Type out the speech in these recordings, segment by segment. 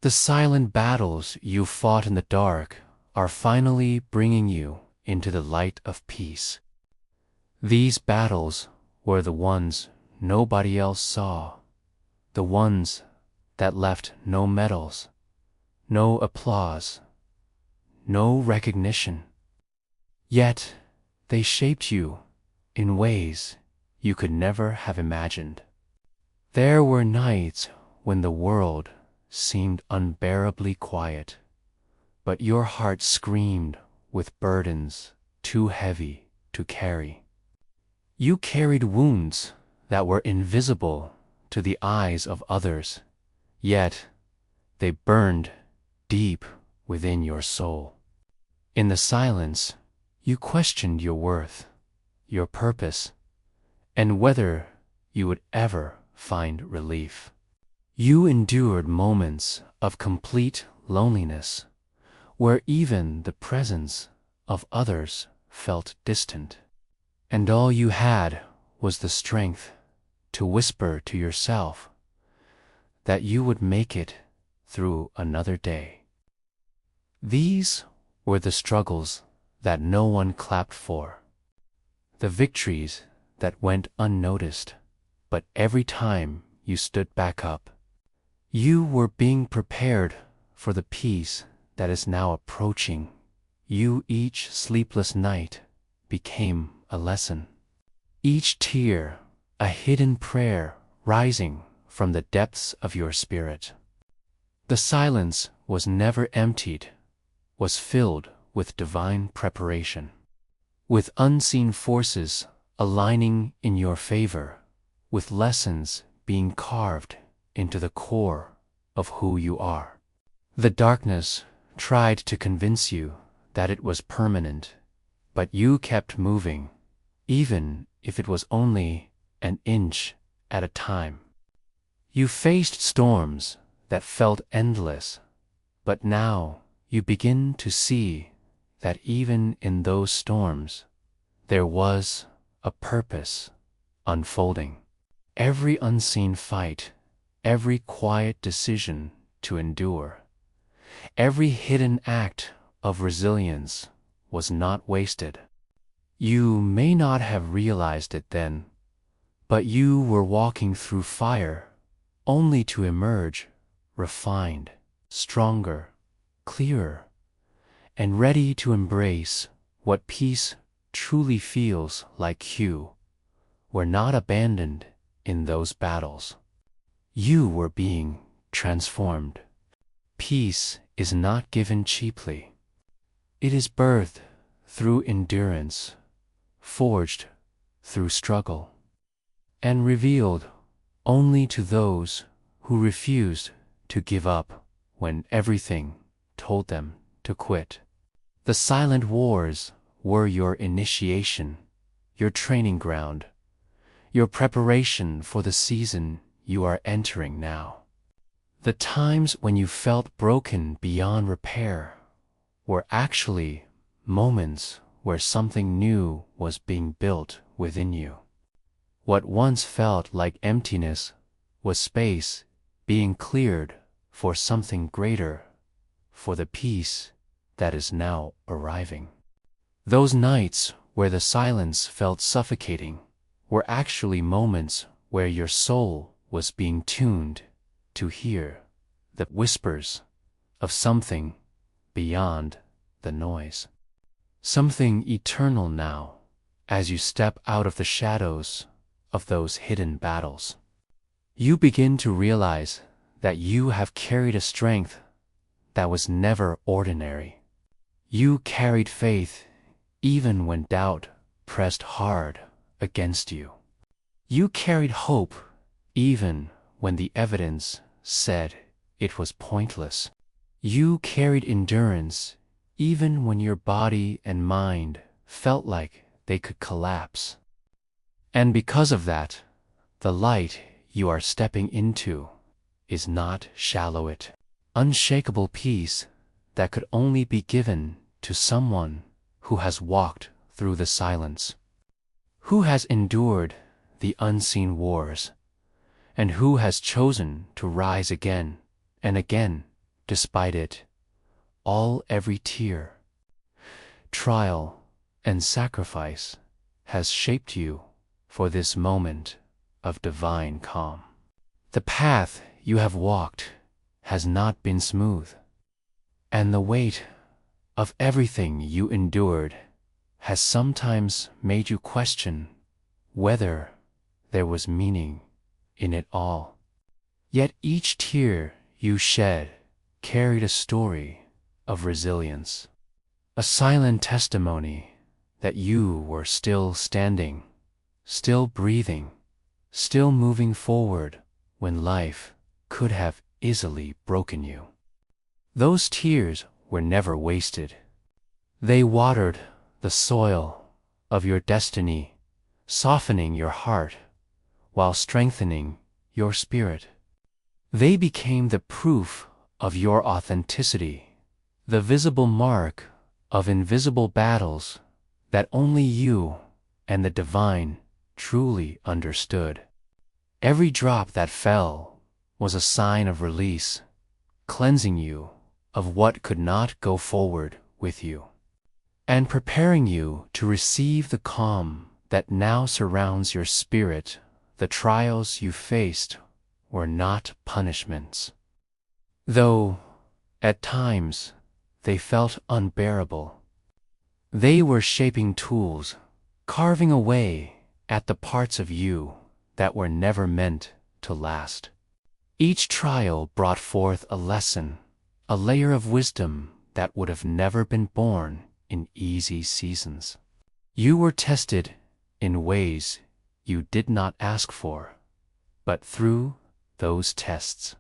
The silent battles you fought in the dark are finally bringing you into the light of peace. These battles were the ones nobody else saw, the ones that left no medals, no applause, no recognition. Yet they shaped you in ways you could never have imagined. There were nights when the world seemed unbearably quiet, but your heart screamed with burdens too heavy to carry. You carried wounds that were invisible to the eyes of others, yet they burned deep within your soul. In the silence, you questioned your worth, your purpose, and whether you would ever find relief. You endured moments of complete loneliness, where even the presence of others felt distant, and all you had was the strength to whisper to yourself that you would make it through another day. These were the struggles that no one clapped for, the victories that went unnoticed, but every time you stood back up, you were being prepared for the peace that is now approaching you. Each sleepless night became a lesson, each tear a hidden prayer rising from the depths of your spirit. The silence was never emptied, was filled with divine preparation, with unseen forces aligning in your favor, with lessons being carved into the core of who you are. The darkness tried to convince you that it was permanent, but you kept moving, even if it was only an inch at a time. You faced storms that felt endless, but now you begin to see that even in those storms, there was a purpose unfolding. Every unseen fight, every quiet decision to endure, every hidden act of resilience was not wasted. You may not have realized it then, but you were walking through fire only to emerge refined, stronger, clearer, and ready to embrace what peace truly feels like. You were not abandoned in those battles. You were being transformed. Peace is not given cheaply. It is birthed through endurance, forged through struggle, and revealed only to those who refused to give up when everything told them to quit. The silent wars were your initiation, your training ground, your preparation for the season you are entering now. The times when you felt broken beyond repair were actually moments where something new was being built within you. What once felt like emptiness was space being cleared for something greater, for the peace that is now arriving. Those nights where the silence felt suffocating were actually moments where your soul was being tuned to hear the whispers of something beyond the noise. Something eternal now, as you step out of the shadows of those hidden battles. You begin to realize that you have carried a strength that was never ordinary. You carried faith even when doubt pressed hard against you. You carried hope even when the evidence said it was pointless. You carried endurance even when your body and mind felt like they could collapse. And because of that, the light you are stepping into is not shallow, it unshakable peace that could only be given to someone who has walked through the silence, who has endured the unseen wars, and who has chosen to rise again and again despite it, every tear, trial, and sacrifice has shaped you for this moment of divine calm. The path you have walked has not been smooth, and the weight of everything you endured has sometimes made you question whether there was meaning in it all. Yet each tear you shed carried a story of resilience, a silent testimony that you were still standing, still breathing, still moving forward when life could have easily broken you. Those tears were never wasted. They watered the soil of your destiny, softening your heart while strengthening your spirit. They became the proof of your authenticity, the visible mark of invisible battles that only you and the divine truly understood. Every drop that fell was a sign of release, cleansing you of what could not go forward with you, and preparing you to receive the calm that now surrounds your spirit. The trials you faced were not punishments, though at times they felt unbearable. They were shaping tools, carving away at the parts of you that were never meant to last. Each trial brought forth a lesson, a layer of wisdom that would have never been born in easy seasons. You were tested in ways you did not ask for, but through those tests,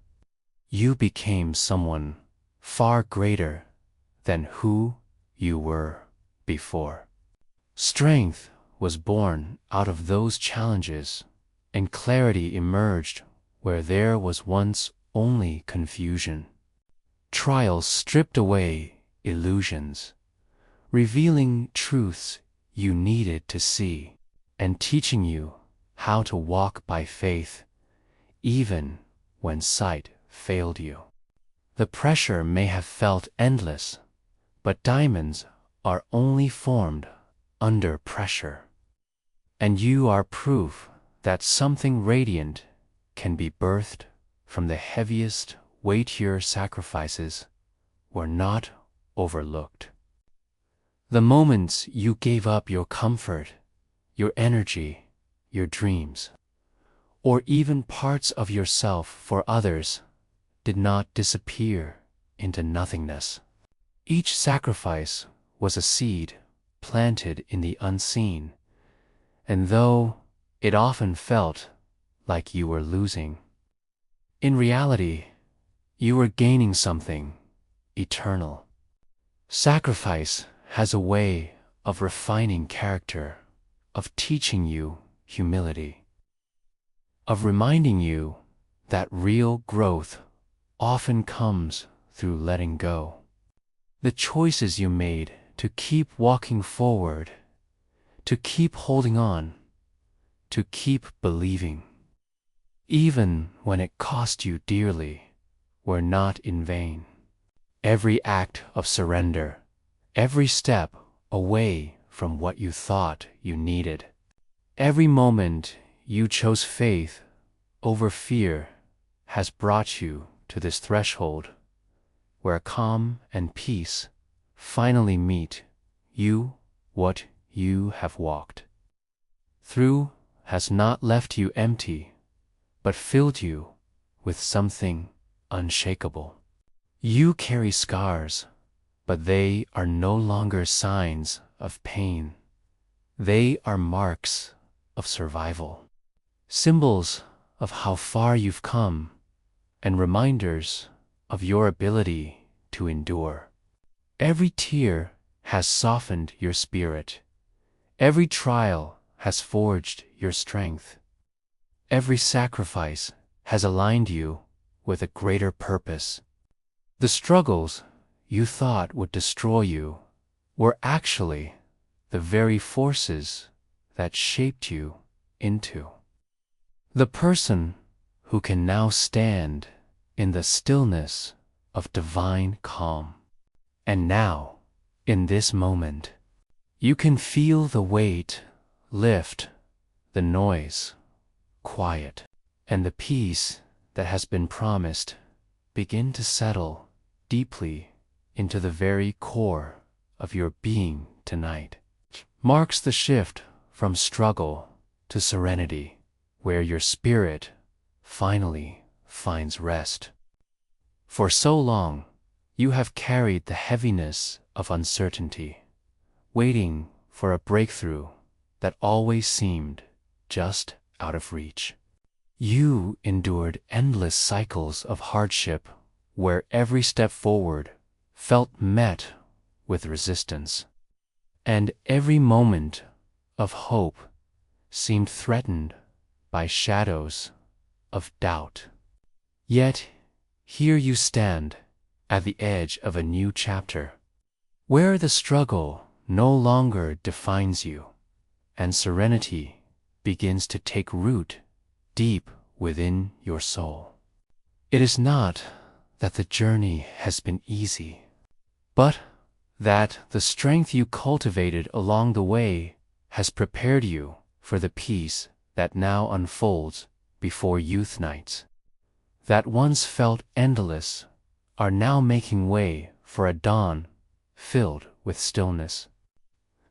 you became someone far greater than who you were before. Strength was born out of those challenges, and clarity emerged where there was once only confusion. Trials stripped away illusions, revealing truths you needed to see, and teaching you how to walk by faith even when sight failed you. The pressure may have felt endless, but diamonds are only formed under pressure, and you are proof that something radiant can be birthed from the heaviest, weightier sacrifices were not overlooked. The moments you gave up your comfort, your energy, your dreams, or even parts of yourself for others did not disappear into nothingness. Each sacrifice was a seed planted in the unseen, and though it often felt like you were losing, in reality, you were gaining something eternal. Sacrifice has a way of refining character, of teaching you humility, of reminding you that real growth often comes through letting go. The choices you made to keep walking forward, to keep holding on, to keep believing, even when it cost you dearly, were not in vain. Every act of surrender, every step away from what you thought you needed, every moment you chose faith over fear has brought you to this threshold where calm and peace finally meet you. What you have walked through has not left you empty, but filled you with something unshakable. You carry scars, but they are no longer signs of pain. They are marks of survival, symbols of how far you've come, and reminders of your ability to endure. Every tear has softened your spirit. Every trial has forged your strength. Every sacrifice has aligned you with a greater purpose. The struggles you thought would destroy you were actually the very forces that shaped you into the person who can now stand in the stillness of divine calm. And now, in this moment, you can feel the weight lift, the noise quiet, and the peace that has been promised begin to settle deeply into the very core of your being tonight. Marks the shift from struggle to serenity, where your spirit finally finds rest. For so long, you have carried the heaviness of uncertainty, waiting for a breakthrough that always seemed just out of reach. You endured endless cycles of hardship where every step forward felt met with resistance, and every moment of hope seemed threatened by shadows of doubt. Yet, here you stand at the edge of a new chapter, where the struggle no longer defines you, and serenity begins to take root deep within your soul. It is not that the journey has been easy, but that the strength you cultivated along the way has prepared you for the peace that now unfolds before youth nights, that once felt endless are now making way for a dawn filled with stillness.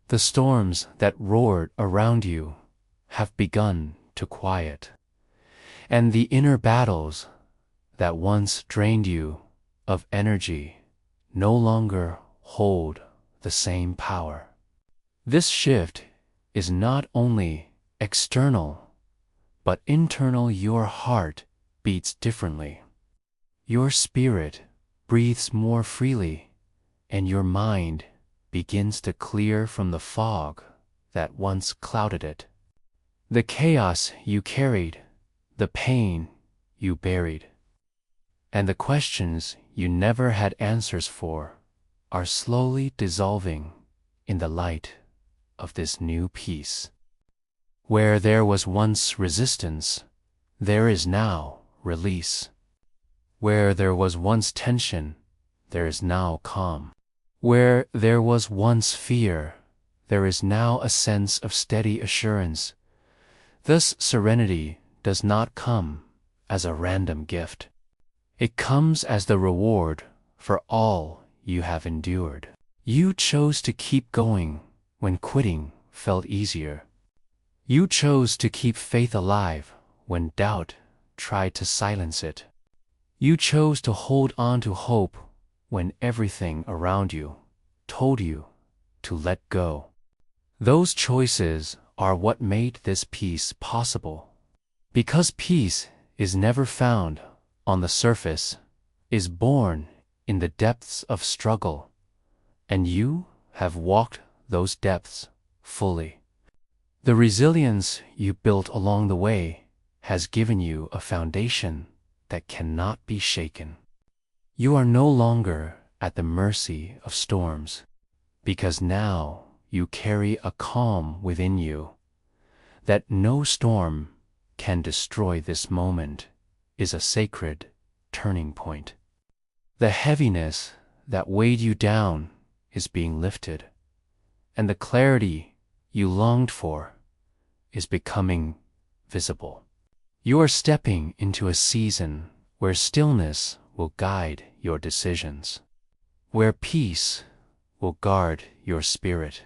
The storms that roared around you have begun to quiet, and the inner battles that once drained you of energy no longer hold the same power. This shift is not only external, but internal. Your heart beats differently. Your spirit breathes more freely, and your mind begins to clear from the fog that once clouded it. The chaos you carried, the pain you buried, and the questions you never had answers for are slowly dissolving in the light of this new peace. Where there was once resistance, there is now release. Where there was once tension, there is now calm. Where there was once fear, there is now a sense of steady assurance. This serenity does not come as a random gift. It comes as the reward for all you have endured. You chose to keep going when quitting felt easier. You chose to keep faith alive when doubt tried to silence it. You chose to hold on to hope when everything around you told you to let go. Those choices are what made this peace possible. Because peace is never found on the surface, is born in the depths of struggle, and you have walked those depths fully. The resilience you built along the way has given you a foundation that cannot be shaken. You are no longer at the mercy of storms, because now you carry a calm within you that no storm can destroy. This moment is a sacred turning point. The heaviness that weighed you down is being lifted, and the clarity you longed for is becoming visible. You are stepping into a season where stillness will guide your decisions, where peace will guard your spirit,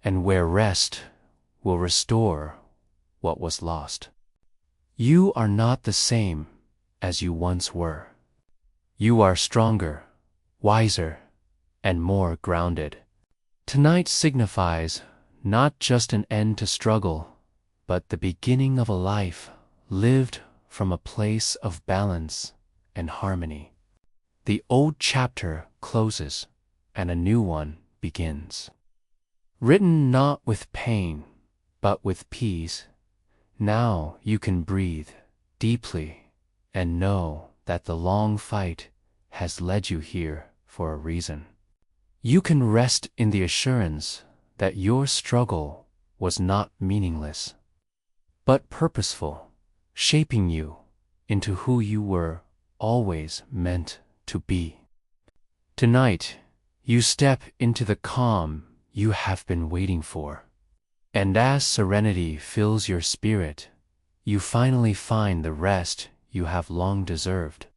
and where rest will restore what was lost. You are not the same as you once were. You are stronger, wiser, and more grounded. Tonight signifies not just an end to struggle, but the beginning of a life lived from a place of balance and harmony. The old chapter closes and a new one begins. Written not with pain, but with peace, now you can breathe deeply and know that the long fight has led you here for a reason. You can rest in the assurance that your struggle was not meaningless, but purposeful, shaping you into who you were always meant to be. Tonight, you step into the calm you have been waiting for. And as serenity fills your spirit, you finally find the rest you have long deserved.